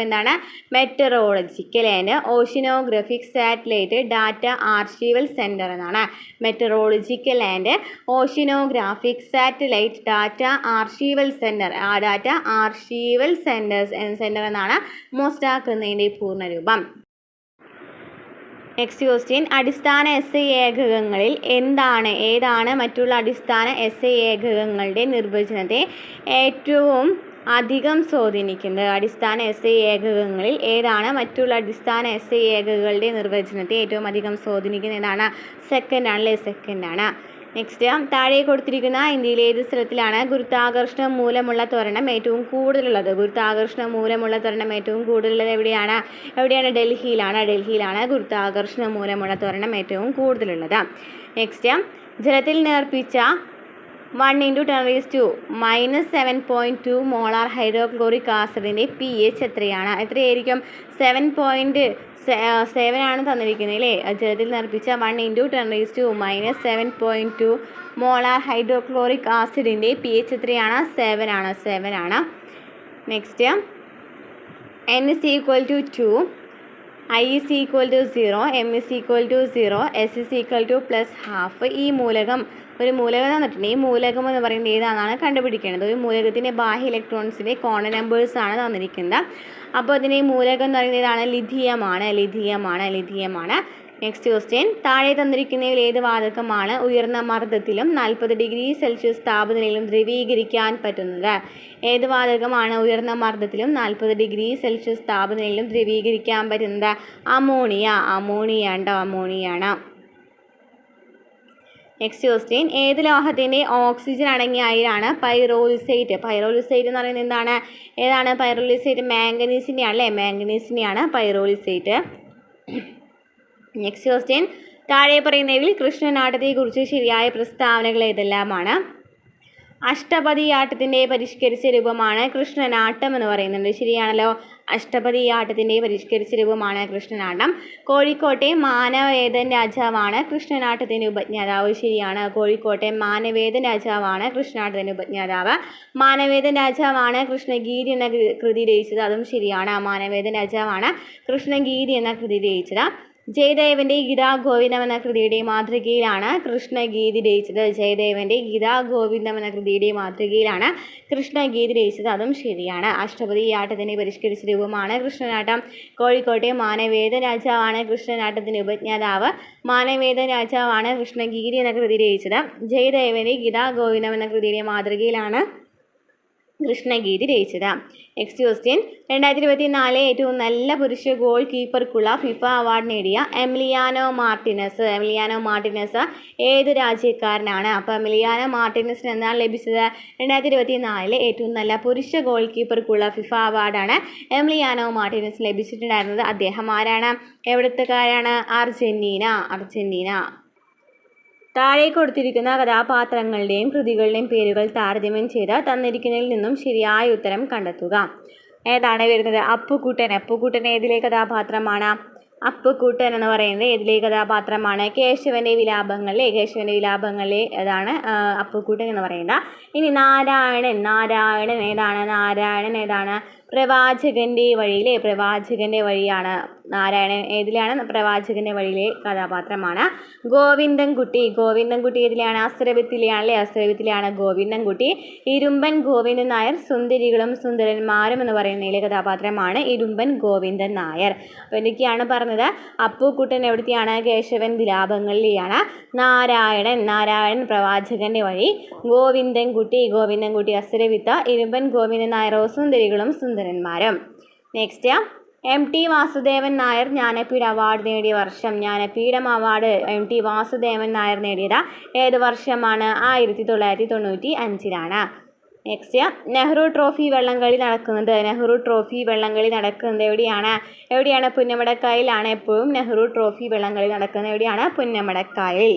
S1: എന്താണ്? Meteorological and oceanographic satellite data archival centre എന്നാണ്. Meteorological and oceanographic satellite data archival centre എന്നാണ് മോസ്ഡാക് എന്നതിൻ്റെ പൂർണ്ണരൂപം. നെക്സ്റ്റ് ക്വസ്റ്റ്യൻ അടിസ്ഥാന SI ഏകകങ്ങളിൽ ഏതാണ് മറ്റുള്ള അടിസ്ഥാന SI ഏകകങ്ങളുടെ നിർവചനത്തെ ഏറ്റവും അധികം സ്വാധീനിക്കുന്നത്? അടിസ്ഥാന SI ഏകകങ്ങളിൽ ഏതാണ് മറ്റുള്ള അടിസ്ഥാന SI ഏകകങ്ങളുടെ നിർവചനത്തെ ഏറ്റവും അധികം സ്വാധീനിക്കുന്നത്? സെക്കൻഡ് ആണ്. നെക്സ്റ്റ് താഴെ കൊടുത്തിരിക്കുന്ന ഇന്ത്യയിലെ ഏത് സ്ഥലത്തിലാണ് ഗുരുത്വാകർഷണം മൂലമുള്ള ത്വരണം ഏറ്റവും കൂടുതലുള്ളത്? എവിടെയാണ്? ഡൽഹിയിലാണ് ഗുരുത്വാകർഷണം മൂലമുള്ള ത്വരണം ഏറ്റവും കൂടുതലുള്ളത്. നെക്സ്റ്റ് ജലത്തിൽ നേർപ്പിച്ച 1 × 10⁻⁻7.2 മോളാർ ഹൈഡ്രോക്ലോറിക് ആസിഡിൻ്റെ pH എത്രയായിരിക്കും? 7 ആണ് തന്നിരിക്കുന്നത് അല്ലേ. ജലത്തിൽ നേർപ്പിച്ച 1 × 10⁻⁻7.2 മോളാർ ഹൈഡ്രോക്ലോറിക് ആസിഡിൻ്റെ pH എത്രയാണ്? 7 ആണ്. Next N = 2, I = 0, M = 0, S = +½ ഈ ഒരു മൂലകം തന്നിട്ടുണ്ട്. ഈ മൂലകം എന്ന് പറയുന്നത് ഏതാണെന്നാണ് കണ്ടുപിടിക്കേണ്ടത്. ഒരു മൂലകത്തിൻ്റെ ബാഹ്യ ഇലക്ട്രോൺസിൻ്റെ കോണ നമ്പേഴ്സ് ആണ് തന്നിരിക്കുന്നത്. അപ്പോൾ അതിന് ഈ മൂലകം എന്ന് പറയുന്നത് ഏതാണ്? ലിഥിയമാണ്. നെക്സ്റ്റ് ക്വസ്റ്റ്യൻ താഴെ തന്നിരിക്കുന്നതിൽ ഏത് വാതകമാണ് ഉയർന്ന മർദ്ദത്തിലും 40°C താപനിലയിലും ദ്രവീകരിക്കാൻ പറ്റുന്നത്? ഏത് വാതകമാണ് ഉയർന്ന മർദ്ദത്തിലും 40°C താപനിലയിലും ദ്രവീകരിക്കാൻ പറ്റുന്നത്? അമോണിയാണ്. നെക്സ്റ്റ് ക്വസ്റ്റ്യൻ ഏത് ലോഹത്തിൻ്റെ ഓക്സിജൻ അടങ്ങിയ അയിരാണ് പൈറോലിസൈറ്റ് എന്ന് പറയുന്നത് ഏതാണ് പൈറോലിസൈറ്റ്? മാംഗനീസിനെയാണ് പൈറോലിസൈറ്റ്. നെക്സ്റ്റ് ക്വസ്റ്റ്യൻ താഴെ പറയുന്നതിൽ കൃഷ്ണനാട്ടത്തെക്കുറിച്ച് ശരിയായ പ്രസ്താവനകൾ ഏതെല്ലാമാണ്? അഷ്ടപതിയാട്ടത്തിൻ്റെ പരിഷ്കരിച്ച രൂപമാണ് കൃഷ്ണനാട്ടം എന്ന് പറയുന്നുണ്ട്. ശരിയാണല്ലോ. അഷ്ടപതിയാട്ടത്തിൻ്റെ പരിഷ്കരിച്ച രൂപമാണ് കൃഷ്ണനാട്ടം. കോഴിക്കോട്ടെ മാനവേദൻ രാജാവാണ് കൃഷ്ണനാട്ടത്തിൻ്റെ ഉപജ്ഞാതാവ്. ശരിയാണ്. കോഴിക്കോട്ടെ മാനവേദൻ രാജാവാണ് കൃഷ്ണനാട്ടത്തിൻ്റെ ഉപജ്ഞാതാവ്. മാനവേദൻ രാജാവാണ് കൃഷ്ണഗീതി എന്ന കൃതി രചിച്ചത്. അതും ശരിയാണ്. മാനവേദൻ രാജാവാണ് കൃഷ്ണഗീതി എന്ന കൃതി രചിച്ചത്. ജയദേവൻ്റെ ഗീതാഗോവിന്ദം എന്ന കൃതിയുടെ മാതൃകയിലാണ് കൃഷ്ണഗീതി രചിച്ചത്. ജയദേവൻ്റെ ഗീതാഗോവിന്ദം എന്ന കൃതിയുടെ മാതൃകയിലാണ് കൃഷ്ണഗീതി രചിച്ചത്. അതും ശരിയാണ്. അഷ്ടപതി ആട്ടത്തിൻ്റെ പരിഷ്കരിച്ച രൂപമാണ് കൃഷ്ണനാട്ടം. കോഴിക്കോട്ടെ മാനവേദ രാജാവാണ് കൃഷ്ണനാട്ടത്തിൻ്റെ ഉപജ്ഞാതാവ്. മാനവേദ രാജാവാണ് കൃഷ്ണഗീതി എന്ന കൃതി രചിച്ചത്. ജയദേവൻ്റെ ഗീതാഗോവിന്ദം എന്ന കൃതിയുടെ മാതൃകയിലാണ് കൃഷ്ണഗീതി രചിച്ചത്. നെക്സ്റ്റ് ക്വസ്റ്റ്യൻ, 2024 ഏറ്റവും നല്ല പുരുഷ ഗോൾ കീപ്പർക്കുള്ള ഫിഫ അവാർഡ് നേടിയ എമിലിയാനോ മാർട്ടിനസ് ഏത് രാജ്യക്കാരനാണ്? അപ്പോൾ എമിലിയാനോ മാർട്ടിനസിന് എന്താണ് ലഭിച്ചത്? 2024 ഏറ്റവും നല്ല പുരുഷ ഗോൾ കീപ്പർക്കുള്ള ഫിഫ അവാർഡാണ് എമിലിയാനോ മാർട്ടിനസ് ലഭിച്ചിട്ടുണ്ടായിരുന്നത്. അദ്ദേഹം ആരാണ്? എവിടുത്തുകാരാണ്? അർജന്റീന. താഴെ കൊടുത്തിരിക്കുന്ന കഥാപാത്രങ്ങളുടെയും കൃതികളുടെയും പേരുകൾ താരതമ്യം ചെയ്ത് തന്നിരിക്കുന്നതിൽ നിന്നും ശരിയായ ഉത്തരം കണ്ടെത്തുക. ഏതാണ് വരുന്നത്? അപ്പുക്കുട്ടൻ ഏതിലെ കഥാപാത്രമാണ്? അപ്പുക്കുട്ടൻ എന്ന് പറയുന്നത് ഏതിലെ കഥാപാത്രമാണ്? കേശവൻ്റെ വിലാപങ്ങളിലെ ഏതാണ് അപ്പുക്കുട്ടൻ എന്ന് പറയുന്നത്. ഇനി നാരായണൻ ഏതാണ്? പ്രവാചകൻ്റെ വഴിയാണ് നാരായണൻ. ഏതിലാണ്? പ്രവാചകൻ്റെ വഴിയിലെ കഥാപാത്രമാണ്. ഗോവിന്ദൻകുട്ടി ഏതിലാണ്? അസുരവിത്തിലാണ് ഗോവിന്ദൻകുട്ടി. ഇരുമ്പൻ ഗോവിന്ദൻ നായർ സുന്ദരികളും സുന്ദരന്മാരും എന്ന് പറയുന്നതിലെ കഥാപാത്രമാണ് ഇരുമ്പൻ ഗോവിന്ദൻ നായർ. അപ്പോൾ എന്തൊക്കെയാണ് പറഞ്ഞത്? അപ്പുക്കുട്ടൻ എവിടുത്തെയാണ്? കേശവൻ വിലാപങ്ങളിലെയാണ്. നാരായണൻ പ്രവാചകൻ്റെ വഴി. ഗോവിന്ദൻകുട്ടി അസുരവിത്ത്. ഇരുമ്പൻ ഗോവിന്ദൻ നായരോ സുന്ദരികളും സുന്ദരന്മാരും. Next, MT Vasudevan Nair Jnanpith award നേടിയ വർഷം. ജ്ഞാനപീഠം അവാർഡ് MT വാസുദേവൻ നായർ നേടിയത് ഏത് വർഷമാണ്? 1995. നെക്സ്റ്റ്, നെഹ്റു ട്രോഫി വള്ളംകളി നടക്കുന്നത് എവിടെയാണ്? പുന്നമടക്കായലിലാണ്. എപ്പോഴും നെഹ്റു ട്രോഫി വള്ളംകളി നടക്കുന്നത് എവിടെയാണ്? പുന്നമടക്കായൽ.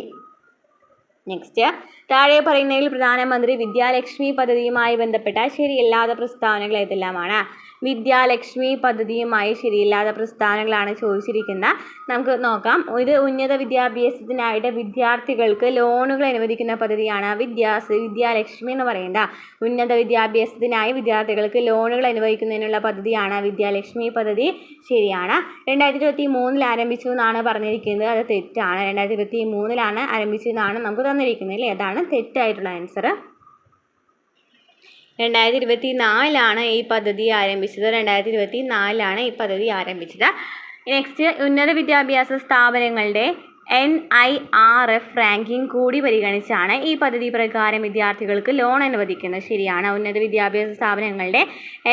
S1: നെക്സ്റ്റ്, താഴെ പറയുന്നതിൽ പ്രധാനമന്ത്രി വിദ്യാലക്ഷ്മി പദ്ധതിയുമായി ബന്ധപ്പെട്ട ശരിയല്ലാത്ത പ്രസ്താവനകൾ ഏതെല്ലാമാണ്? വിദ്യാലക്ഷ്മി പദ്ധതിയുമായി ശരിയില്ലാത്ത പ്രസ്താവനകളാണ് ചോദിച്ചിരിക്കുന്നത്. നമുക്ക് നോക്കാം. ഇത് ഉന്നത വിദ്യാഭ്യാസത്തിനായിട്ട് വിദ്യാർത്ഥികൾക്ക് ലോണുകൾ അനുവദിക്കുന്ന പദ്ധതിയാണ് വിദ്യാലക്ഷ്മി എന്ന് പറയുന്നത്. ഉന്നത വിദ്യാഭ്യാസത്തിനായി വിദ്യാർത്ഥികൾക്ക് ലോണുകൾ അനുവദിക്കുന്നതിനുള്ള പദ്ധതിയാണ് വിദ്യാലക്ഷ്മി പദ്ധതി. ശരിയാണ്. 2023 ആരംഭിച്ചു എന്നാണ് പറഞ്ഞിരിക്കുന്നത്. അത് തെറ്റാണ്. 2023 ആരംഭിച്ചതെന്നാണ് നമുക്ക് തന്നിരിക്കുന്നത് അല്ലേ? അതാണ് തെറ്റായിട്ടുള്ള ആൻസർ. 2024 ഈ പദ്ധതി ആരംഭിച്ചത്. നെക്സ്റ്റ്, ഉന്നത വിദ്യാഭ്യാസ സ്ഥാപനങ്ങളുടെ NIRF റാങ്കിംഗ് കൂടി പരിഗണിച്ചാണ് ഈ പദ്ധതി പ്രകാരം വിദ്യാർത്ഥികൾക്ക് ലോൺ അനുവദിക്കുന്നത്. ശരിയാണ്. ഉന്നത വിദ്യാഭ്യാസ സ്ഥാപനങ്ങളുടെ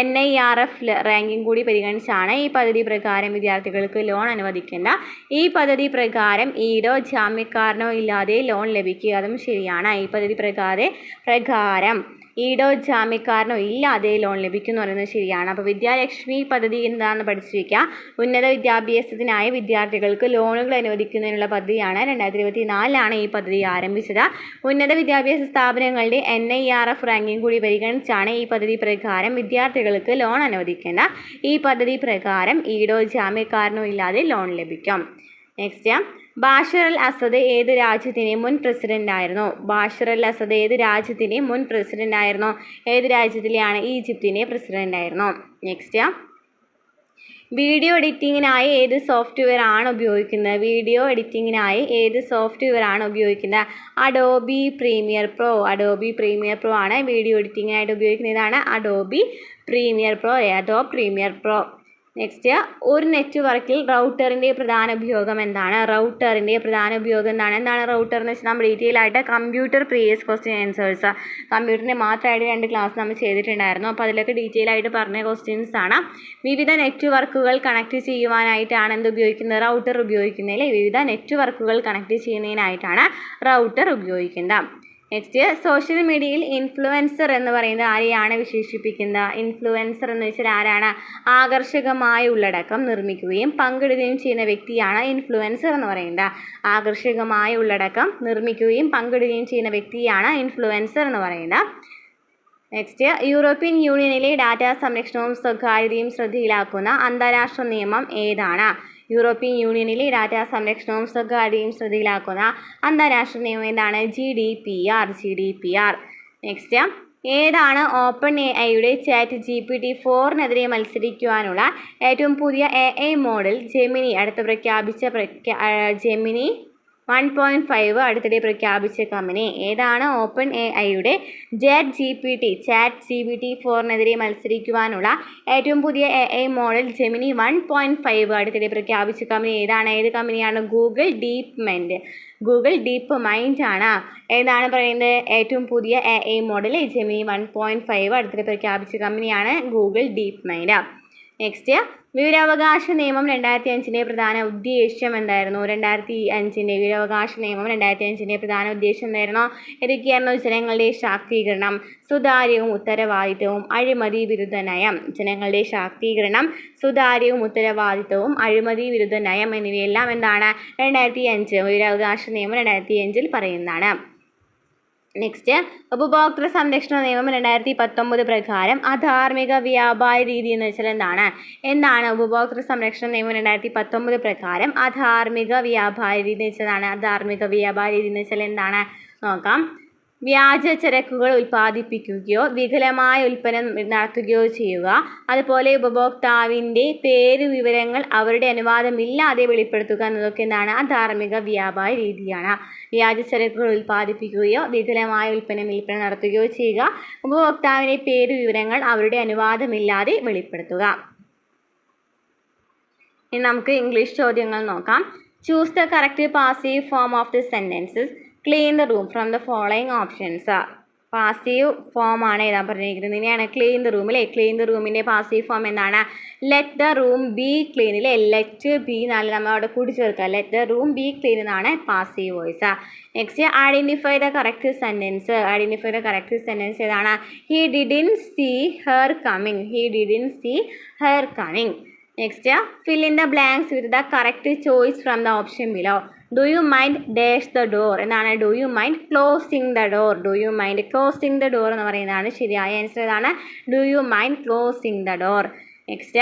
S1: NIRF റാങ്കിംഗ് കൂടി പരിഗണിച്ചാണ് ഈ പദ്ധതി പ്രകാരം വിദ്യാർത്ഥികൾക്ക് ലോൺ അനുവദിക്കുന്നത്. ഈ പദ്ധതി പ്രകാരം ഈടോ ജാമ്യക്കാരനോ ഇല്ലാതെ ലോൺ ലഭിക്കുക. അതും ശരിയാണ്. ഈ പദ്ധതി പ്രകാരം ഈടോ ജാമ്യക്കാരനോ ഇല്ലാതെ ലോൺ ലഭിക്കുന്നു പറയുന്നത് ശരിയാണ്. അപ്പോൾ വിദ്യാലക്ഷ്മി പദ്ധതി എന്താണെന്ന് പഠിച്ചു വയ്ക്കുക. ഉന്നത വിദ്യാഭ്യാസത്തിനായി വിദ്യാർത്ഥികൾക്ക് ലോണുകൾ അനുവദിക്കുന്നതിനുള്ള പദ്ധതിയാണ്. 2024 ഈ പദ്ധതി ആരംഭിച്ചത്. ഉന്നത വിദ്യാഭ്യാസ സ്ഥാപനങ്ങളുടെ NIRF റാങ്കിംഗ് കൂടി പരിഗണിച്ചാണ് ഈ പദ്ധതി പ്രകാരം വിദ്യാർത്ഥികൾക്ക് ലോൺ അനുവദിക്കുന്നത്. ഈ പദ്ധതി പ്രകാരം ഈടോ ജാമ്യക്കാരനോ ഇല്ലാതെ ലോൺ ലഭിക്കും. നെക്സ്റ്റ്, ബാഷർ അൽ അസദ് ഏത് രാജ്യത്തിൻ്റെ മുൻ പ്രസിഡൻ്റായിരുന്നു? ഏത് രാജ്യത്തിലെയാണ്? ഈജിപ്തിൻ്റെ പ്രസിഡൻ്റായിരുന്നു. നെക്സ്റ്റ്, വീഡിയോ എഡിറ്റിങ്ങിനായി ഏത് സോഫ്റ്റ്വെയർ ആണ് ഉപയോഗിക്കുന്നത്? അഡോബി പ്രീമിയർ പ്രോ ആണ് വീഡിയോ എഡിറ്റിങ്ങിനായിട്ട് ഉപയോഗിക്കുന്നത്. ഇതാണ് അഡോബി പ്രീമിയർ പ്രോ. നെക്സ്റ്റ്, ഒരു നെറ്റ്വർക്കിൽ റൗട്ടറിൻ്റെ പ്രധാന ഉപയോഗം എന്താണ്? എന്താണ് റൗട്ടർ എന്ന് വെച്ചാൽ നമ്മൾ ഡീറ്റെയിൽ ആയിട്ട് കമ്പ്യൂട്ടർ പ്രീവിയസ് ക്വസ്റ്റ്യൻ ആൻസേഴ്സ് കമ്പ്യൂട്ടറിൻ്റെ മാത്രമായിട്ട് 2 ക്ലാസ് നമ്മൾ ചെയ്തിട്ടുണ്ടായിരുന്നു. അപ്പോൾ അതിലൊക്കെ ഡീറ്റെയിൽ ആയിട്ട് പറഞ്ഞ ക്വസ്റ്റ്യൻസ് ആണ്. വിവിധ നെറ്റ്വർക്കുകൾ കണക്ട് ചെയ്യുവാനായിട്ടാണ് റൗട്ടർ ഉപയോഗിക്കുന്നത്. വിവിധ നെറ്റ്വർക്കുകൾ കണക്ട് ചെയ്യുന്നതിനായിട്ടാണ് റൗട്ടർ ഉപയോഗിക്കുന്നത്. നെക്സ്റ്റ്, സോഷ്യൽ മീഡിയയിൽ ഇൻഫ്ലുവൻസർ എന്ന് പറയുന്നത് ആരെയാണ് വിശേഷിപ്പിക്കുന്നത്? ഇൻഫ്ലുവൻസർ എന്ന് വെച്ചാൽ ആരാണ്? ആകർഷകമായ ഉള്ളടക്കം നിർമ്മിക്കുകയും പങ്കിടുകയും ചെയ്യുന്ന വ്യക്തിയാണ് ഇൻഫ്ലുവൻസർ എന്ന് പറയുന്നത്. ആകർഷകമായ ഉള്ളടക്കം നിർമ്മിക്കുകയും പങ്കിടുകയും ചെയ്യുന്ന വ്യക്തിയാണ് ഇൻഫ്ലുവൻസർ എന്ന് പറയുന്നത്. നെക്സ്റ്റ്, യൂറോപ്യൻ യൂണിയനിലെ ഡാറ്റാ സംരക്ഷണവും സ്വകാര്യതയും ശ്രദ്ധയിലാക്കുന്ന അന്താരാഷ്ട്ര നിയമം ഏതാണ്? യൂറോപ്യൻ യൂണിയനിലെ ഡാറ്റാ സംരക്ഷണവും സ്വകാര്യതയും ശ്രദ്ധയിലാക്കുന്ന അന്താരാഷ്ട്ര നിയമം ഏതാണ്? GDPR. നെക്സ്റ്റ്, ഏതാണ് ഓപ്പൺ എ ഐയുടെ ChatGPT-4-നെതിരെ മത്സരിക്കുവാനുള്ള ഏറ്റവും പുതിയ AI മോഡൽ? ജെമിനി അടുത്ത് പ്രഖ്യാപിച്ച ജെമിനി 1.5 അടുത്തിടെ പ്രഖ്യാപിച്ച കമ്പനി. ഏതാണ് ഓപ്പൺ എ ഐയുടെ ChatGPT-4-നെതിരെ മത്സരിക്കുവാനുള്ള ഏറ്റവും പുതിയ AI മോഡൽ? ജെമിനി 1.5 അടുത്തിടെ പ്രഖ്യാപിച്ച കമ്പനി ഏതാണ്? ഏത് കമ്പനിയാണ്? ഗൂഗിൾ ഡീപ്പ് മൈൻഡ് ആണ്. ഏതാണ് പറയുന്നത്? ഏറ്റവും പുതിയ AI മോഡൽ ജെമിനി 1.5 അടുത്തിടെ പ്രഖ്യാപിച്ച കമ്പനിയാണ് ഗൂഗിൾ ഡീപ്പ് മൈൻഡ്. നെക്സ്റ്റ്, വിവരാവകാശ നിയമം 2005 പ്രധാന ഉദ്ദേശം എന്തായിരുന്നു? 2005 വിവരാവകാശ നിയമം 2005 പ്രധാന ഉദ്ദേശം എന്തായിരുന്നു? ഏതൊക്കെയായിരുന്നു? ജനങ്ങളുടെ ശാക്തീകരണം, സുതാര്യവും ഉത്തരവാദിത്തവും, അഴിമതി വിരുദ്ധ നയം. ജനങ്ങളുടെ ശാക്തീകരണം, സുതാര്യവും ഉത്തരവാദിത്തവും, അഴിമതി വിരുദ്ധ നയം എന്നിവയെല്ലാം എന്താണ്? 2005 വിവരാവകാശ നിയമം 2005 പറയുന്നതാണ്. നെക്സ്റ്റ്, ഉപഭോക്തൃ സംരക്ഷണ നിയമം 2019 പ്രകാരം അധാർമിക വ്യാപാര രീതി എന്ന് വെച്ചാൽ എന്താണ്? ഉപഭോക്തൃ സംരക്ഷണ നിയമം 2019 പ്രകാരം അധാർമിക വ്യാപാര രീതി എന്ന് വെച്ചതാണ്. അധാർമിക വ്യാപാര രീതി എന്ന് വെച്ചാൽ എന്താണ് നോക്കാം. വ്യാജ ചരക്കുകൾ ഉൽപ്പാദിപ്പിക്കുകയോ വികലമായ ഉൽപ്പന്നം നടത്തുകയോ ചെയ്യുക, അതുപോലെ ഉപഭോക്താവിൻ്റെ പേരുവിവരങ്ങൾ അവരുടെ അനുവാദമില്ലാതെ വെളിപ്പെടുത്തുക എന്നതൊക്കെ എന്താണ്? അധാർമിക വ്യാപാര രീതിയാണ്. വ്യാജ ചരക്കുകൾ ഉൽപ്പാദിപ്പിക്കുകയോ വികലമായ വിൽപ്പന നടത്തുകയോ ചെയ്യുക, ഉപഭോക്താവിൻ്റെ പേരുവിവരങ്ങൾ അവരുടെ അനുവാദമില്ലാതെ വെളിപ്പെടുത്തുക. ഇനി നമുക്ക് ഇംഗ്ലീഷ് ചോദ്യങ്ങൾ നോക്കാം. Choose the correct passive form of the sentences. Clean the room from the following options. Passive form ആണ് ഏതാ പറഞ്ഞിരിക്കുന്നത്? ഇനിയാണ് ക്ലീൻ ദ റൂം അല്ലേ? ക്ലീൻ ദ റൂമിൻ്റെ പാസീവ് ഫോം എന്താണ്? Let the room be clean അല്ലേ? ലെറ്റ് ബി എന്നാണ് നമ്മൾ അവിടെ കൂടി ചേർക്കുക. Let the room be clean എന്നാണ് passive voice. Next, identify the correct sentence. Identify the correct sentence ഏതാണ്? He didn't see her coming. He didn't see her coming. Next, fill in the blanks with the correct choice from the option below. Do you mind dash the door എന്നാണ്. Do you mind closing the door? Do you mind closing the door എന്ന് പറയുന്നതാണ് ശരിയായ answer. ഏതാണ്? Do you mind closing the door? Next,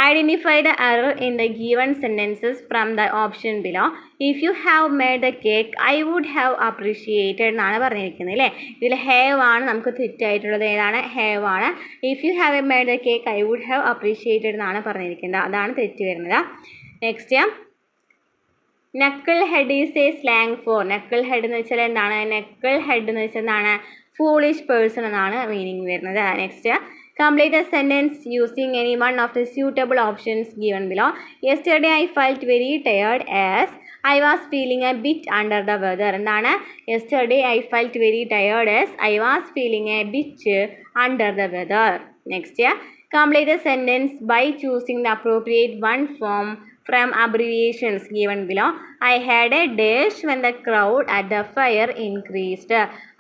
S1: identify the error in the given sentences from the option below. If you have made the cake, I would have appreciated എന്നാണ് പറഞ്ഞിരിക്കുന്നത് അല്ലേ? ഇതിൽ have ആണ് നമുക്ക് തെറ്റായിട്ടുള്ളത്. ഏതാണ്? have ആണ്. If you have made the cake, I would have appreciated എന്നാണ് പറഞ്ഞിരിക്കുന്നത്. അതാണ് തെറ്റ് വരുന്നത്. Next, knuckle head is A slang four. Knuckle head എന്ന് വെച്ചാൽ എന്താണ്? നക്കിൾ ഹെഡ് എന്ന് വെച്ചാൽ എന്താണ്? ഫൂളിഷ് പേഴ്സൺ എന്നാണ് മീനിങ് വരുന്നത്. Next, complete a sentence using any one of the suitable options given below. Yesterday I felt very tired as I was feeling a bit under the weather. എന്താണ്? Yesterday I felt very tired as I was feeling a bit under the weather. Next, complete the sentence by choosing the appropriate one form from abbreviations given below. I had a dash when the crowd at the fire increased.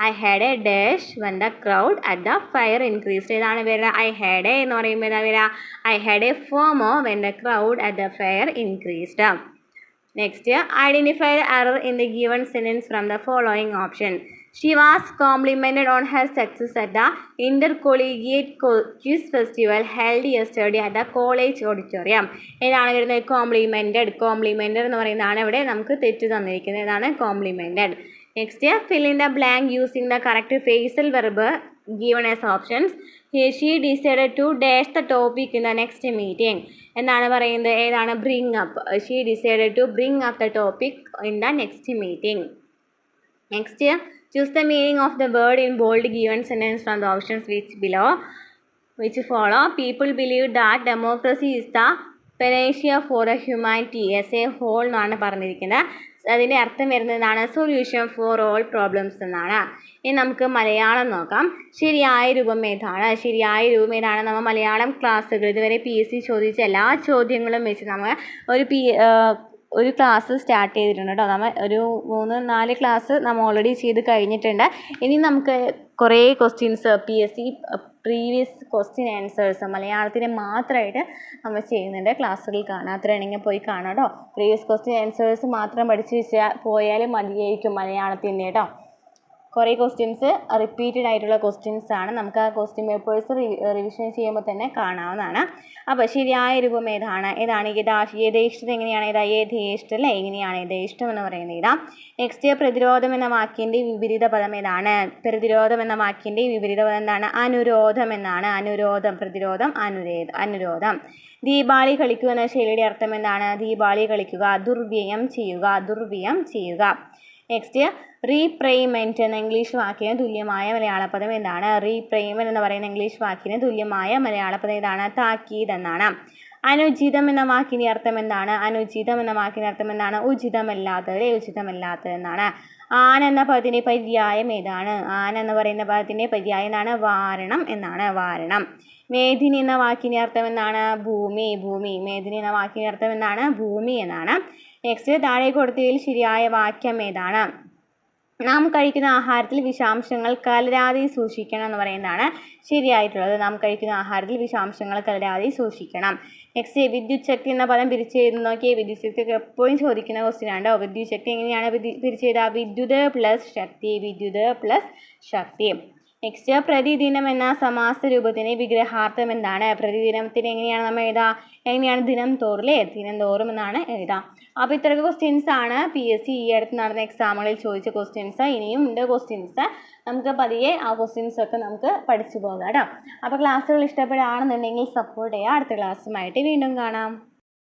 S1: I had a dash when the crowd at the fire increased. ഏതാണ് വരിക? I had a എന്ന് പറയുമ്പോൾ ഏതാ വരിക? I had a FOMO when the crowd at the fire increased. Next, identify the error in the given sentence from the following option. She was complimented on her success at the intercollegiate quiz festival held yesterday at the college auditorium. ഏതാണ് വരുന്നത്? Complemented. Complemented എന്ന് പറയുന്നതാണ് ഇവിടെ നമുക്ക് തെറ്റ് തന്നിരിക്കുന്നത്. ഏതാണ്? Complemented. Next, fill in the blank using the correct phrasal verb given as options. She decided to dash the topic in the next meeting. എന്നാണ് പറയുന്നത്? ഏതാണ്? bring up. She decided to bring up the topic in the next meeting. Next, choose the meaning of the word in bold given sentence from the options which follow. People believe that democracy is the panacea for the humanity as a whole എന്നാണ് പറഞ്ഞിരിക്കുന്നത്. അതിൻ്റെ അർത്ഥം വരുന്നതാണ് solution for all problems എന്നാണ്. ഇനി നമുക്ക് മലയാളം നോക്കാം. ശരിയായ രൂപം ഏതാണ്? ശരിയായ രൂപം ഏതാണ്? നമ്മൾ മലയാളം ക്ലാസ്സുകൾ ഇതുവരെ PSC ചോദിച്ച എല്ലാ ചോദ്യങ്ങളും വെച്ച് നമ്മൾ ഒരു ക്ലാസ് സ്റ്റാർട്ട് ചെയ്തിട്ടുണ്ട് കേട്ടോ. നമ്മൾ ഒരു 3-4 ക്ലാസ് നമ്മൾ ഓൾറെഡി ചെയ്ത് കഴിഞ്ഞിട്ടുണ്ട്. ഇനി നമുക്ക് കുറേ questions PSC previous question answers മലയാളത്തിന് മാത്രമായിട്ട് നമ്മൾ ചെയ്യുന്നുണ്ട്. ക്ലാസ്സുകൾ കാണാത്തതാണെങ്കിൽ പോയി കാണാം കേട്ടോ. പ്രീവിയസ് ക്വസ്റ്റ്യൻ ആൻസേഴ്സ് മാത്രം പഠിച്ച് പോയാലും മതിയായിരിക്കും മലയാളത്തിൻ്റെ കേട്ടോ. കുറേ ക്വസ്റ്റ്യൻസ് റിപ്പീറ്റഡ് ആയിട്ടുള്ള ക്വസ്റ്റ്യൻസ് ആണ്. നമുക്ക് ആ ക്വസ്റ്റ്യൻ പേപ്പേഴ്സ് റിവിഷൻ ചെയ്യുമ്പോൾ തന്നെ കാണാവുന്നതാണ്. അപ്പോൾ ശരിയായ രൂപം ഏതാണ്? യഥേഷ്ടം എങ്ങനെയാണ്? യഥേഷ്ടം അല്ലേ? എങ്ങനെയാണ് യഥേഷ്ടം എന്ന് പറയുന്നത്? നെക്സ്റ്റ്, പ്രതിരോധം എന്ന വാക്കിൻ്റെ വിപരീത പദം ഏതാണ്? പ്രതിരോധം എന്ന വാക്കിൻ്റെ വിപരീത പദം എന്താണ്? അനുരോധം എന്നാണ്. അനുരോധം, പ്രതിരോധം, അനുരോധം. ദീപാവലി കളിക്കുക എന്ന ശൈലിയുടെ അർത്ഥം എന്താണ്? ദീപാവലി കളിക്കുക, ദുർവ്യയം ചെയ്യുക, ദുർവ്യയം ചെയ്യുക. നെക്സ്റ്റ്, റീപ്രൈമെൻറ്റ് എന്ന ഇംഗ്ലീഷ് വാക്കിന് തുല്യമായ മലയാള പദം എന്താണ്? റീപ്രൈമെൻറ്റ് എന്ന് പറയുന്ന ഇംഗ്ലീഷ് വാക്കിന് തുല്യമായ മലയാള പദം ഏതാണ്? താക്കീത് എന്നാണ്. അനുചിതം എന്ന വാക്കിൻ്റെ അർത്ഥം എന്താണ്? അനുചിതം എന്ന വാക്കിൻ്റെ അർത്ഥം എന്താണ്? ഉചിതമല്ലാത്തത്, ഉചിതമല്ലാത്തത് എന്നാണ്. ആന എന്ന പദത്തിൻ്റെ പര്യായം ഏതാണ്? ആന എന്ന് പറയുന്ന പദത്തിൻ്റെ പര്യായം എന്താണ്? വാരണം എന്നാണ്. വാരണം. മേദിനി എന്ന വാക്കിൻ്റെ അർത്ഥം എന്താണ്? ഭൂമി, ഭൂമി. മേദിനി എന്ന വാക്കിൻ്റെ അർത്ഥം എന്താണ്? ഭൂമി എന്നാണ്. നെക്സ്റ്റ്, താഴെ കൊടുത്തതിൽ ശരിയായ വാക്യം ഏതാണ്? നാം കഴിക്കുന്ന ആഹാരത്തിൽ വിഷാംശങ്ങൾ കലരാതെ സൂക്ഷിക്കണം എന്ന് പറയുന്നതാണ് ശരിയായിട്ടുള്ളത്. നാം കഴിക്കുന്ന ആഹാരത്തിൽ വിഷാംശങ്ങൾ കലരാതെ സൂക്ഷിക്കണം. നെക്സ്റ്റ്, വിദ്യുത് ശക്തി എന്ന പദം പിരിച്ചെഴുതി നോക്കിയേ. വിദ്യുത് ശക്തി ഒക്കെ എപ്പോഴും ചോദിക്കുന്ന ക്വസ്റ്റ്യൻ ആണ്. വിദ്യുത് ശക്തി എങ്ങനെയാണ് പിരിച്ചെഴുതുക? വിദ്യുത് പ്ലസ് ശക്തി, വിദ്യുത് പ്ലസ് ശക്തി. നെക്സ്റ്റ്, പ്രതിദിനം എന്ന സമാസ രൂപത്തിന് വിഗ്രഹാർത്ഥം എന്താണ്? പ്രതിദിനത്തിന് എങ്ങനെയാണ് നമ്മൾ എഴുതുക? എങ്ങനെയാണ്? ദിനം തോറും അല്ലേ? ദിനം തോറും എന്നാണ് എഴുതുക. അപ്പോൾ ഇത്രയൊക്കെ ക്വസ്റ്റ്യൻസ് ആണ് PSC ഈ അടുത്ത് നടന്ന എക്സാമുകളിൽ ചോദിച്ച ക്വസ്റ്റ്യൻസ്. ഇനിയും ഉണ്ട് ക്വസ്റ്റ്യൻസ്. നമുക്ക് പതിയെ ആ ക്വസ്റ്റ്യൻസ് ഒക്കെ നമുക്ക് പഠിച്ചു പോകാം കേട്ടോ. അപ്പോൾ ക്ലാസ്സുകൾ ഇഷ്ടപ്പെടുകയാണെന്നുണ്ടെങ്കിൽ സപ്പോർട്ട് ചെയ്യുക. അടുത്ത ക്ലാസ്സുമായിട്ട് വീണ്ടും കാണാം.